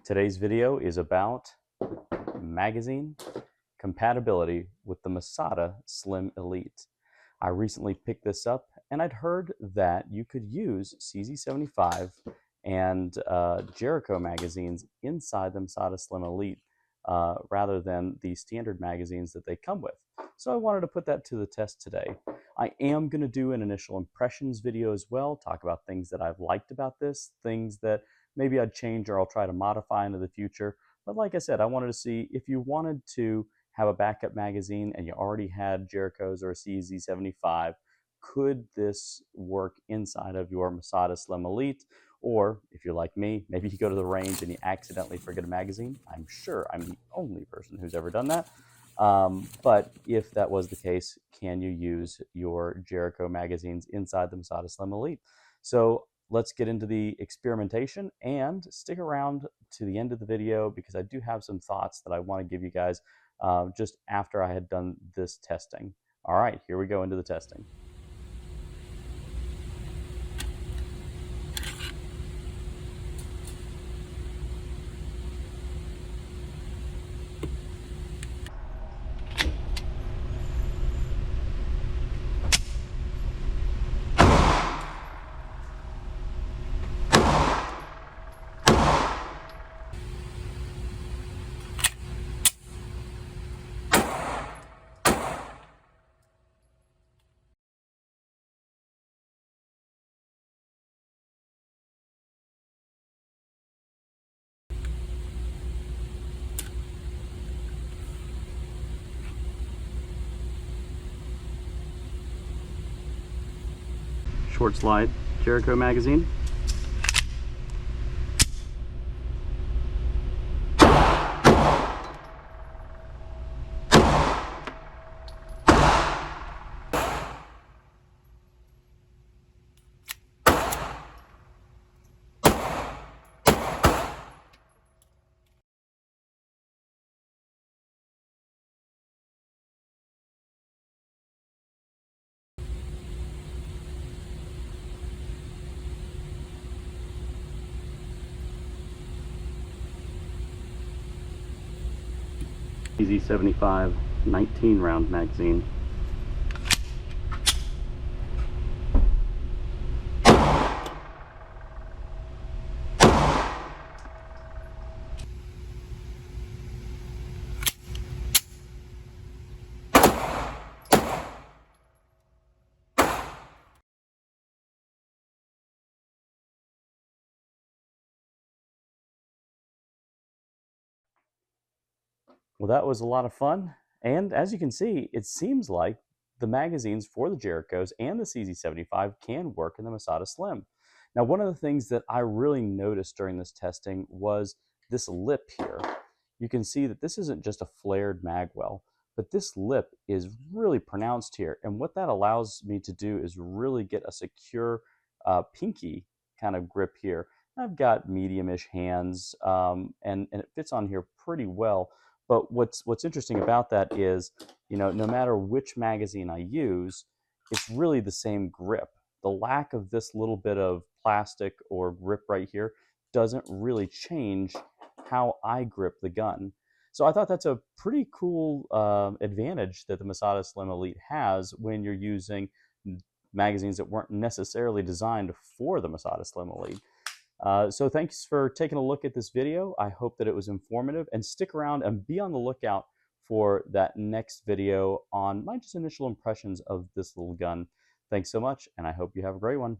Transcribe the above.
Today's video is about magazine compatibility with the Masada Slim Elite. I recently picked this up and I'd heard that you could use CZ75 and Jericho magazines inside the Masada Slim Elite rather than the standard magazines that they come with. So I wanted to put that to the test today. I am going to do an initial impressions video as well, talk about things that I've liked about this, things that maybe I'd change or I'll try to modify into the future. But like I said, I wanted to see if you wanted to have a backup magazine and you already had Jericho's or a CZ75, could this work inside of your Masada Slim Elite? Or if you're like me, maybe you go to the range and you accidentally forget a magazine. I'm sure I'm the only person who's ever done that. But if that was the case, can you use your Jericho magazines inside the Masada Slim Elite? So let's get into the experimentation and stick around to the end of the video because I do have some thoughts that I want to give you guys just after I had done this testing. All right, here we go into the testing. Short slide Jericho magazine. CZ75 19 round magazine. Well, that was a lot of fun. And as you can see, it seems like the magazines for the Jerichos and the CZ75 can work in the Masada Slim. Now, one of the things that I really noticed during this testing was this lip here. You can see that this isn't just a flared magwell, but this lip is really pronounced here. And what that allows me to do is really get a secure pinky kind of grip here. I've got medium-ish hands and it fits on here pretty well. But what's interesting about that is, no matter which magazine I use, it's really the same grip. The lack of this little bit of plastic or grip right here doesn't really change how I grip the gun. So I thought that's a pretty cool advantage that the Masada Slim Elite has when you're using magazines that weren't necessarily designed for the Masada Slim Elite. So thanks for taking a look at this video. I hope that it was informative, and stick around and be on the lookout for that next video on my just initial impressions of this little gun. Thanks so much, and I hope you have a great one.